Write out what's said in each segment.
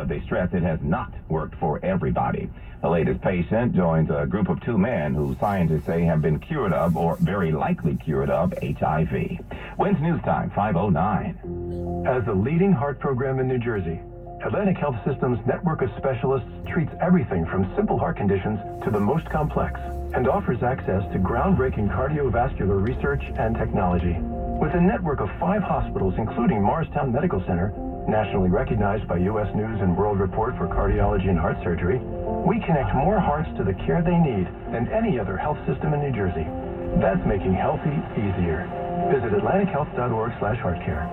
but they stress it has not worked for everybody. The latest patient joins a group of 2 men who scientists say have been cured of, or very likely cured of, HIV. Wins News Time, 5:09. As the leading heart program in New Jersey, Atlantic Health System's network of specialists treats everything from simple heart conditions to the most complex and offers access to groundbreaking cardiovascular research and technology. With a network of 5 hospitals, including Morristown Medical Center, nationally recognized by U.S. News and World Report for Cardiology and Heart Surgery, we connect more hearts to the care they need than any other health system in New Jersey. That's making healthy easier. Visit atlantichealth.org/heartcare.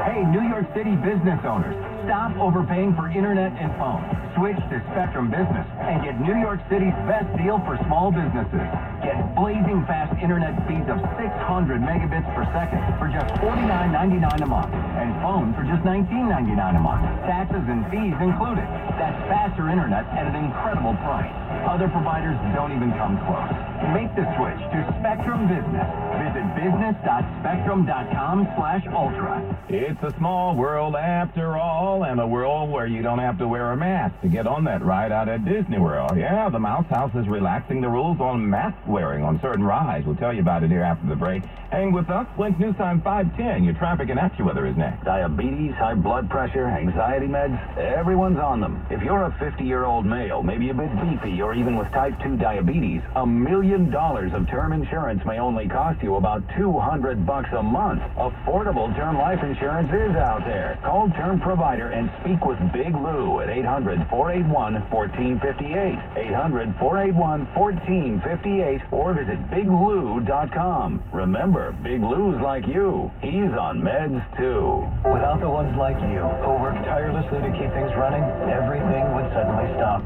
Hey, New York City business owners, stop overpaying for internet and phone. Switch to Spectrum Business and get New York City's best deal for small businesses. Get blazing fast internet speeds of 600 megabits per second for just $49.99 a month, and phone for just $19.99 a month. Taxes and fees included. That's faster internet at an incredible price. Other providers don't even come close. Make the switch to Spectrum Business. Visit business.spectrum.com/ultra. It's a small world after all, and a world where you don't have to wear a mask to get on that ride out at Disney World. Yeah, the Mouse House is relaxing the rules on mask wearing on certain rides. We'll tell you about it here after the break. Hang with us. Blink News Time 5:10. Your traffic and AccuWeather is next. Diabetes, high blood pressure, anxiety meds, everyone's on them. If you're a 50-year-old male, maybe a bit beefy, or even with type 2 diabetes, $1 million of term insurance may only cost you about $200 a month. Affordable term life insurance is out there. Call Term Provider and speak with Big Lou at 800-481-1458. 800-481-1458 or visit biglou.com. Remember, Big Lou's like you. He's on meds too. Without the ones like you who work tirelessly to keep things running, everything would suddenly stop.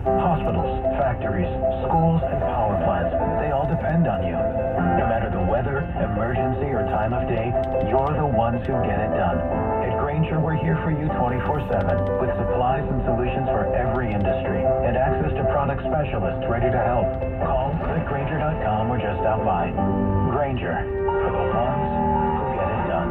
Hospitals, factories, schools, and power plants, they all depend on you. No matter the weather, emergency, or time of day, you're the ones who get it done. At Grainger, we're here for you 24/7 with supplies and solutions for every industry and access to product specialists ready to help. Call, click Grainger.com, or just stop by. Grainger, for the ones who get it done.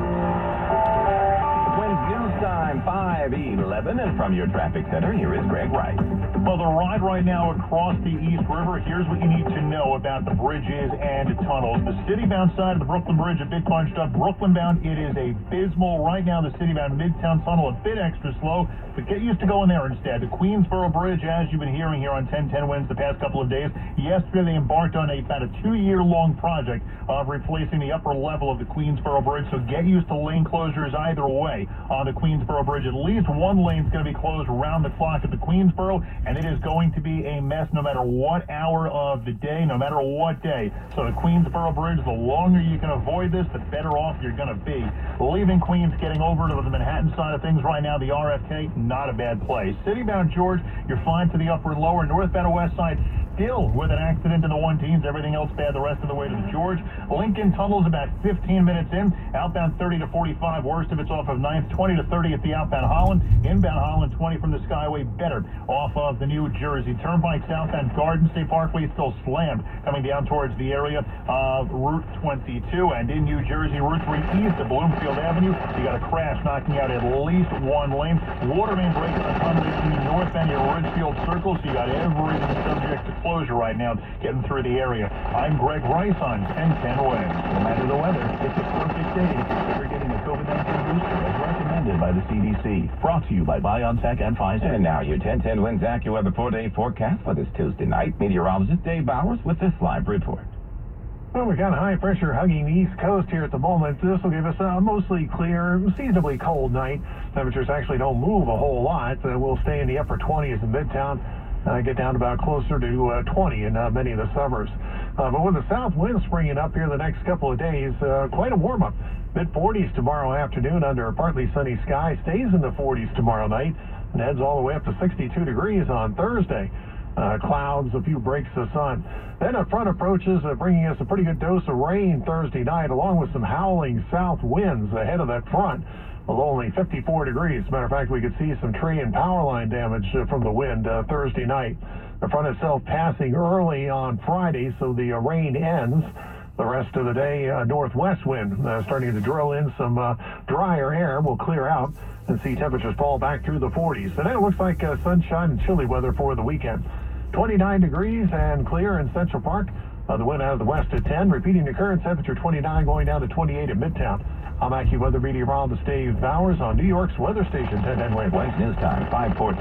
Twins News Time 5:11, and from your traffic center, here is Greg Wright. Well, the ride right now across the East River, here's what you need to know about the bridges and tunnels. The city-bound side of the Brooklyn Bridge, a bit bunched up. Brooklyn-bound, it is abysmal. Right now, the city-bound Midtown Tunnel, a bit extra slow, but get used to going there instead. The Queensboro Bridge, as you've been hearing here on 1010 Wins the past couple of days, yesterday they embarked on about a 2-year-long project of replacing the upper level of the Queensboro Bridge, so get used to lane closures either way on the Queensboro Bridge. At least one lane's going to be closed around the clock at the Queensboro, and it is going to be a mess no matter what hour of the day, no matter what day. So the Queensboro Bridge, the longer you can avoid this, the better off you're going to be. Leaving Queens, getting over to the Manhattan side of things right now, the RFK, not a bad place. City-bound George, you're fine to the upper and lower. Northbound west side, still with an accident in the 1-teens. Everything else bad the rest of the way to the George. Lincoln Tunnel's about 15 minutes in. Outbound 30 to 45. Worst if it's off of 9th. 20 to 30 at the outbound Holland. Inbound Holland 20 from the Skyway. Better off of the New Jersey Turnpike. Southbound Garden State Parkway still slammed coming down towards the area of Route 22. And in New Jersey, Route 3 east of Bloomfield Avenue, you got a crash knocking out at least one lane. Water main break on the northbound near Ridgefield Circle, so you got everything subject to closure right now getting through the area. I'm Greg Rice on 1010 Wins. No matter the weather, it's a perfect day for getting a COVID-19 booster as recommended by the CDC. Brought to you by BioNTech and Pfizer. And now your 1010 Wins AccuWeather 4-day forecast for this Tuesday night. Meteorologist Dave Bowers with this live report. Well, we got high pressure hugging the East Coast here at the moment. This will give us a mostly clear, seasonably cold night. Temperatures actually don't move a whole lot. We'll stay in the upper 20s in Midtown. Get down to about closer to 20 in many of the suburbs. But with the south wind springing up here the next couple of days, quite a warm-up. Mid-40s tomorrow afternoon under a partly sunny sky. Stays in the 40s tomorrow night and heads all the way up to 62 degrees on Thursday. Clouds, a few breaks of sun. Then a front approaches, bringing us a pretty good dose of rain Thursday night, along with some howling south winds ahead of that front. Although only 54 degrees. As a matter of fact, we could see some tree and power line damage from the wind Thursday night. The front itself passing early on Friday, so the rain ends. The rest of the day, northwest wind starting to drill in some drier air. Will clear out and see temperatures fall back through the 40s. Today it looks like sunshine and chilly weather for the weekend. 29 degrees and clear in Central Park. The wind out of the west at 10. Repeating the current temperature 29 going down to 28 in Midtown. I'm AccuWeather meteorologist Dave Bowers on New York's weather station 1010 Wave. Wednesday news time, 5:14.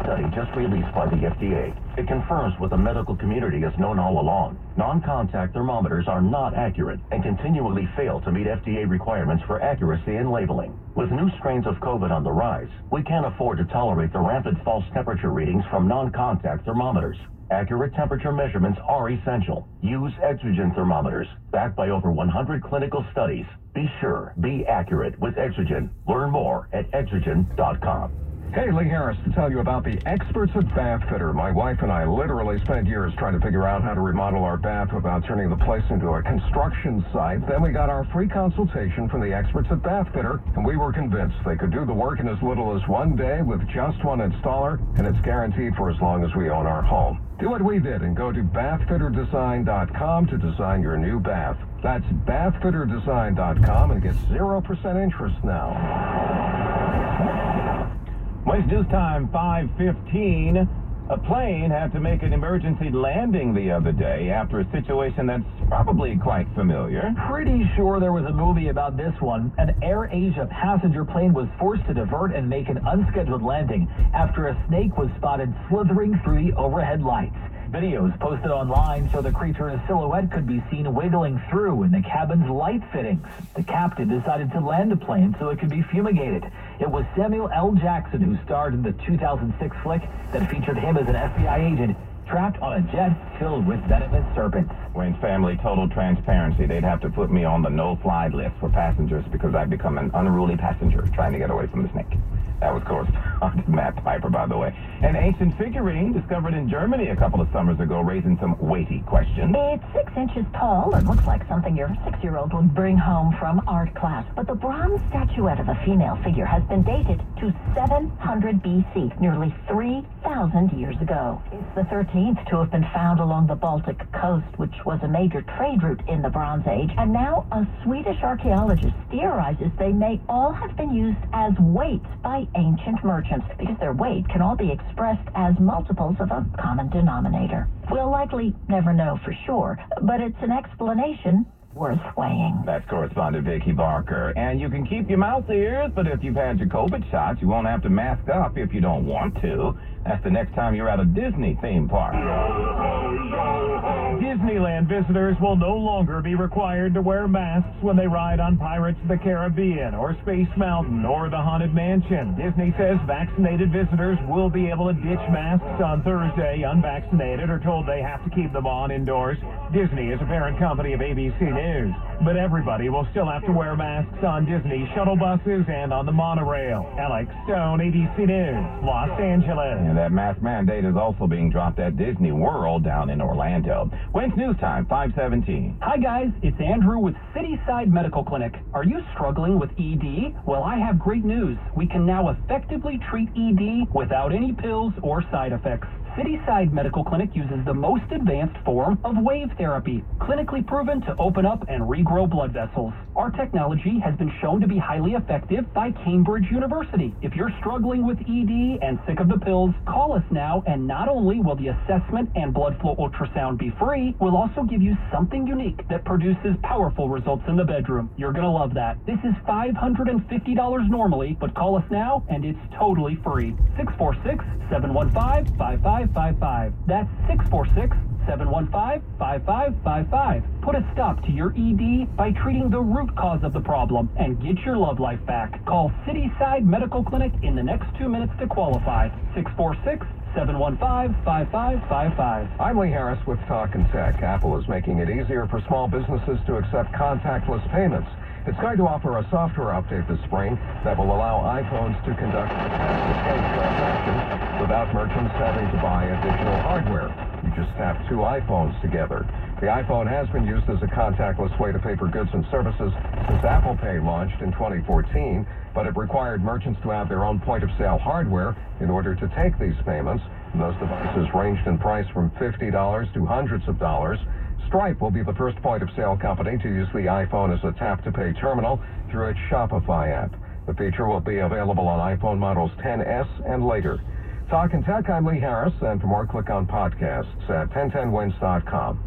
Study just released by the FDA. It confirms what the medical community has known all along. Non-contact thermometers are not accurate and continually fail to meet FDA requirements for accuracy in labeling. With new strains of COVID on the rise, we can't afford to tolerate the rampant false temperature readings from non-contact thermometers. Accurate temperature measurements are essential. Use Exogen thermometers, backed by over 100 clinical studies. Be sure, be accurate with Exogen. Learn more at exogen.com. Hey, Lee Harris to tell you about the experts at Bath Fitter. My wife and I literally spent years trying to figure out how to remodel our bath without turning the place into a construction site. Then we got our free consultation from the experts at Bath Fitter, and we were convinced they could do the work in as little as one day with just one installer, and it's guaranteed for as long as we own our home. Do what we did and go to bathfitterdesign.com to design your new bath. That's bathfitterdesign.com and get 0% interest now. Wednesday news time, 5:15. A plane had to make an emergency landing the other day after a situation that's probably quite familiar. Pretty sure there was a movie about this one. An AirAsia passenger plane was forced to divert and make an unscheduled landing after a snake was spotted slithering through the overhead lights. Videos posted online show the creature's silhouette could be seen wiggling through in the cabin's light fittings. The captain decided to land the plane so it could be fumigated. It was Samuel L. Jackson who starred in the 2006 flick that featured him as an FBI agent trapped on a jet filled with venomous serpents. Wayne's family, total transparency. They'd have to put me on the no-fly list for passengers because I've become an unruly passenger trying to get away from the snake. That was correspondent Matt Piper, by the way. An ancient figurine discovered in Germany a couple of summers ago, raising some weighty questions. It's 6 inches tall and looks like something your 6-year-old would bring home from art class. But the bronze statuette of a female figure has been dated to 700 BC, nearly 3,000 years ago. It's the 13th to have been found along the Baltic coast, which was a major trade route in the Bronze Age. And now a Swedish archaeologist theorizes they may all have been used as weights by ancient merchants because their weight can all be expressed as multiples of a common denominator. We'll likely never know for sure, but it's an explanation worth weighing. That's correspondent Vicky Barker. And you can keep your mouth ears, but if you've had your COVID shots, you won't have to mask up if you don't want to. That's the next time you're at a Disney theme park. Disneyland visitors will no longer be required to wear masks when they ride on Pirates of the Caribbean or Space Mountain or the Haunted Mansion. Disney says vaccinated visitors will be able to ditch masks on Thursday. Unvaccinated are told they have to keep them on indoors. Disney is a parent company of ABC News, but everybody will still have to wear masks on Disney shuttle buses and on the monorail. Alex Stone, ABC News, Los Angeles. And that mask mandate is also being dropped at Disney World down in Orlando. When's news time? 5:17. Hi guys, it's Andrew with Cityside Medical Clinic. Are you struggling with ED? Well, I have great news. We can now effectively treat ED without any pills or side effects. Cityside Medical Clinic uses the most advanced form of wave therapy, clinically proven to open up and regrow blood vessels. Our technology has been shown to be highly effective by Cambridge University. If you're struggling with ED and sick of the pills, call us now, and not only will the assessment and blood flow ultrasound be free, we'll also give you something unique that produces powerful results in the bedroom. You're gonna love that. This is $550 normally, but call us now and it's totally free. 646-715-5555. That's 646-715-5555. Put a stop to your ED by treating the root cause of the problem and get your love life back. Call Cityside Medical Clinic in the next 2 minutes to qualify. 646-715-5555. I'm Lee Harris with Talk and Tech. Apple is making it easier for small businesses to accept contactless payments. It's going to offer a software update this spring that will allow iPhones to conduct tap-to-pay transactions without merchants having to buy additional hardware. You just tap 2 iPhones together. The iPhone has been used as a contactless way to pay for goods and services since Apple Pay launched in 2014, but it required merchants to have their own point-of-sale hardware in order to take these payments. And those devices ranged in price from $50 to hundreds of dollars. Stripe will be the first point-of-sale company to use the iPhone as a tap-to-pay terminal through its Shopify app. The feature will be available on iPhone models 10s and later. Talk and Tech, I'm Lee Harris, and for more, click on podcasts at 1010wins.com.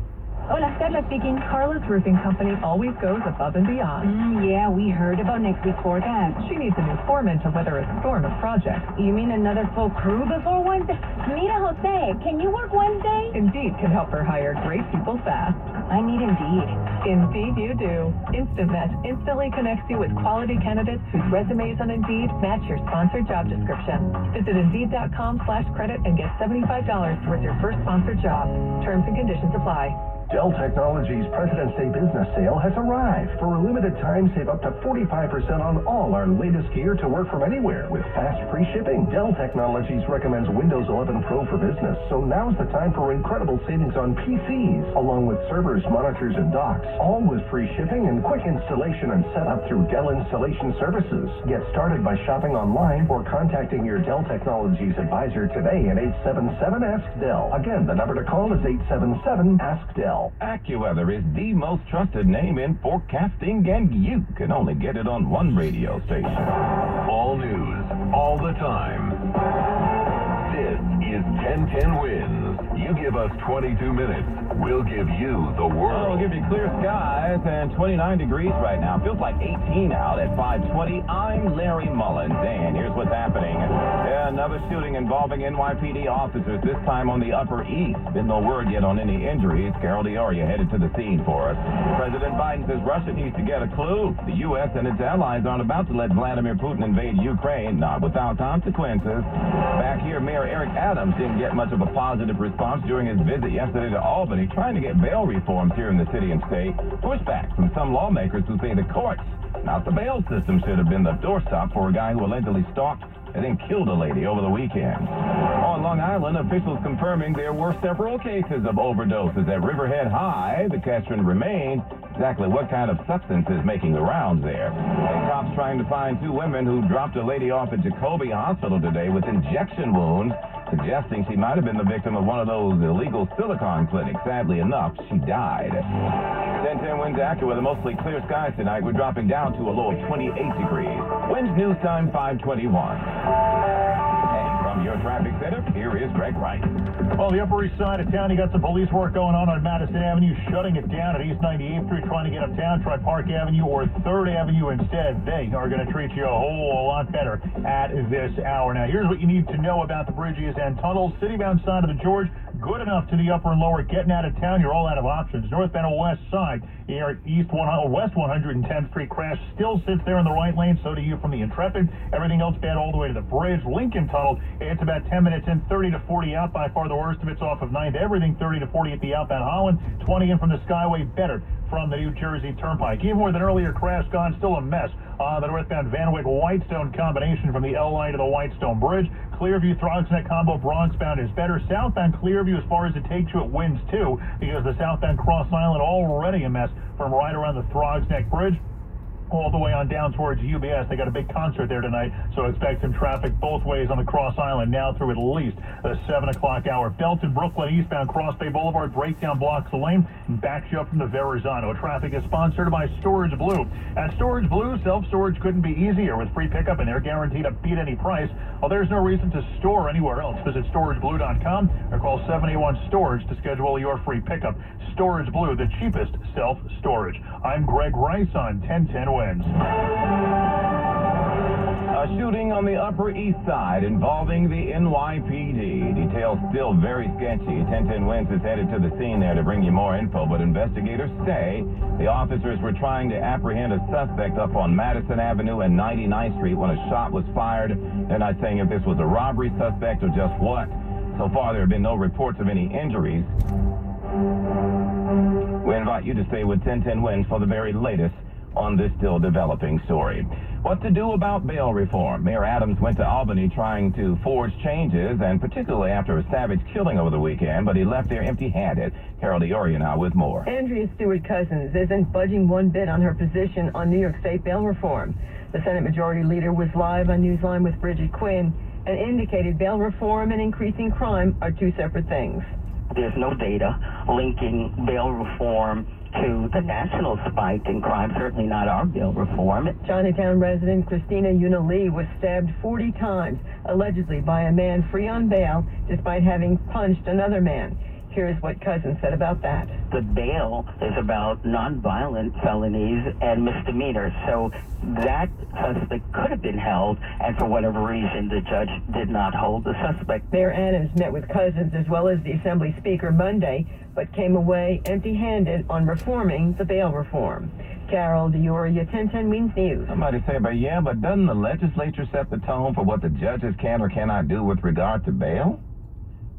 Hola, Carla speaking. Carla's Roofing Company always goes above and beyond. Yeah, we heard about next week's forecast. She needs a new foreman to weather a storm of projects. You mean another full crew before Wednesday? Mira, Jose, can you work Wednesday? Indeed can help her hire great people fast. I need Indeed. Indeed you do. InstantMatch instantly connects you with quality candidates whose resumes on Indeed match your sponsored job description. Visit Indeed.com/credit and get $75 towards your first sponsored job. Terms and conditions apply. Dell Technologies President's Day business sale has arrived. For a limited time, save up to 45% on all our latest gear to work from anywhere with fast free shipping. Dell Technologies recommends Windows 11 Pro for business, so now's the time for incredible savings on PCs, along with servers, monitors, and docks, all with free shipping and quick installation and setup through Dell Installation Services. Get started by shopping online or contacting your Dell Technologies advisor today at 877-ASK-DELL. Again, the number to call is 877-ASK-DELL. AccuWeather is the most trusted name in forecasting, and you can only get it on one radio station. All news, all the time. This is 1010 Wins. You give us 22 minutes, we'll give you the world. We'll give you clear skies and 29 degrees right now. Feels like 18 out at 5:20. I'm Larry Mullins, and here's what's happening. Another shooting involving NYPD officers, this time on the Upper East. Been no word yet on any injuries. Carol D'Auria headed to the scene for us. President Biden says Russia needs to get a clue. The U.S. and its allies aren't about to let Vladimir Putin invade Ukraine, not without consequences. Back here, Mayor Eric Adams didn't get much of a positive response during his visit yesterday to Albany, trying to get bail reforms here in the city and state. Pushback from some lawmakers who say the courts, not the bail system, should have been the doorstop for a guy who allegedly stalked and then killed a lady over the weekend. On Long Island, officials confirming there were several cases of overdoses at Riverhead High. The question remains exactly what kind of substance is making the rounds there. Cops trying to find two women who dropped a lady off at Cove Hospital today with injection wounds, suggesting she might have been the victim of one of those illegal silicone clinics. Sadly enough, she died. 1010 Winds AccuWeather, mostly clear skies tonight. We're dropping down to a low of 28 degrees. Winds news time 521. And from your traffic center, here is Greg Wright. Well, the Upper East Side of town, you got some police work going on Madison Avenue, shutting it down at East 98th Street, trying to get uptown. Try Park Avenue or 3rd Avenue instead. They are going to treat you a whole lot better at this hour. Now, here's what you need to know about the bridges and tunnels. Citybound side of the George, good enough to the upper and lower. Getting out of town, you're all out of options. Northbound or west side, here at West 110th Street, crash still sits there in the right lane. So do you from the Intrepid. Everything else bad all the way to the bridge. Lincoln Tunnel, it's about 10 minutes in, 30 to 40 out. By far the worst of it's off of 9th. Everything 30 to 40 at the outbound Holland. 20 in from the Skyway. Better from the New Jersey Turnpike. Even with an earlier crash gone, still a mess on the northbound Van Wyck-Whitestone combination from the L line to the Whitestone Bridge. Clearview Throgsneck combo Bronxbound is better. Southbound Clearview, as far as it takes you, it wins too, because the southbound Cross Island already a mess from right around the Throgsneck Bridge all the way on down towards UBS. They got a big concert there tonight, so expect some traffic both ways on the Cross Island now through at least the 7 o'clock hour. Belton, Brooklyn, eastbound Cross Bay Boulevard, breakdown blocks the lane and backs you up from the Verrazano. Traffic is sponsored by Storage Blue. At Storage Blue, self-storage couldn't be easier with free pickup, and they're guaranteed to beat any price. Well, there's no reason to store anywhere else. Visit storageblue.com or call 781-STORAGE to schedule your free pickup. Storage Blue, the cheapest self-storage. I'm Greg Rice on 1010 Wins. A shooting on the Upper East Side involving the NYPD. Details still very sketchy. 1010 Wins is headed to the scene there to bring you more info, but investigators say the officers were trying to apprehend a suspect up on Madison Avenue and 99th Street when a shot was fired. They're not saying if this was a robbery suspect or just what. So far, there have been no reports of any injuries. We invite you to stay with 1010 Wins for the very latest on this still developing story. What to do about bail reform? Mayor Adams went to Albany trying to forge changes, and particularly after a savage killing over the weekend, but he left there empty-handed. Carol D'Auria now with more. Andrea Stewart-Cousins isn't budging one bit on her position on New York State bail reform. The Senate Majority Leader was live on Newsline with Bridget Quinn and indicated bail reform and increasing crime are two separate things. There's no data linking bail reform to the national spike in crime, certainly not our bail reform. Chinatown resident Christina Yuna Lee was stabbed 40 times, allegedly by a man free on bail, despite having punched another man. Here's what Cousins said about that. The bail is about nonviolent felonies and misdemeanors, so that suspect could have been held, and for whatever reason, the judge did not hold the suspect. Mayor Adams met with Cousins as well as the Assembly Speaker Monday, but came away empty-handed on reforming the bail reform. Carol DeOria, 1010 Wins News. Somebody say, but doesn't the legislature set the tone for what the judges can or cannot do with regard to bail?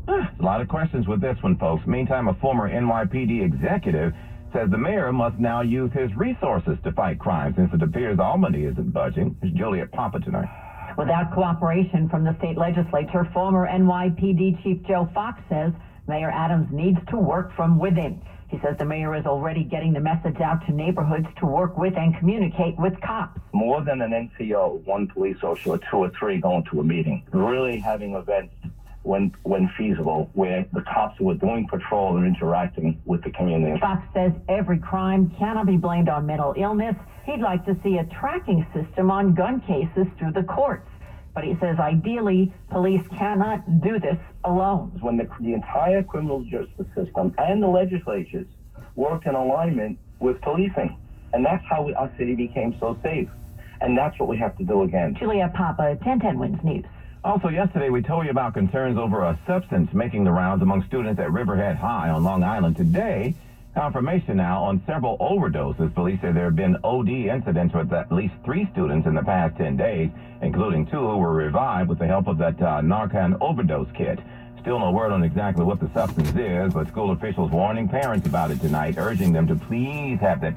A lot of questions with this one, folks. Meantime, a former NYPD executive says the mayor must now use his resources to fight crime since it appears Albany isn't budging. It's Juliet Papa tonight. Without cooperation from the state legislature, former NYPD Chief Joe Fox says Mayor Adams needs to work from within. He says the mayor is already getting the message out to neighborhoods to work with and communicate with cops. More than an NCO, one police officer or two or three going to a meeting. Really having events when feasible, where the cops who are doing patrol are interacting with the community. Fox says every crime cannot be blamed on mental illness. He'd like to see a tracking system on gun cases through the courts. But he says ideally, police cannot do this alone. When the entire criminal justice system and the legislatures worked in alignment with policing. And that's how our city became so safe. And that's what we have to do again. Julia Papa, 1010 Wins News. Also, yesterday we told you about concerns over a substance making the rounds among students at Riverhead High on Long Island. Today, confirmation now on several overdoses. Police say there have been OD incidents with at least 3 students in the past 10 days, including 2 who were revived with the help of that Narcan overdose kit. Still no word on exactly what the substance is, but school officials warning parents about it tonight, urging them to please have that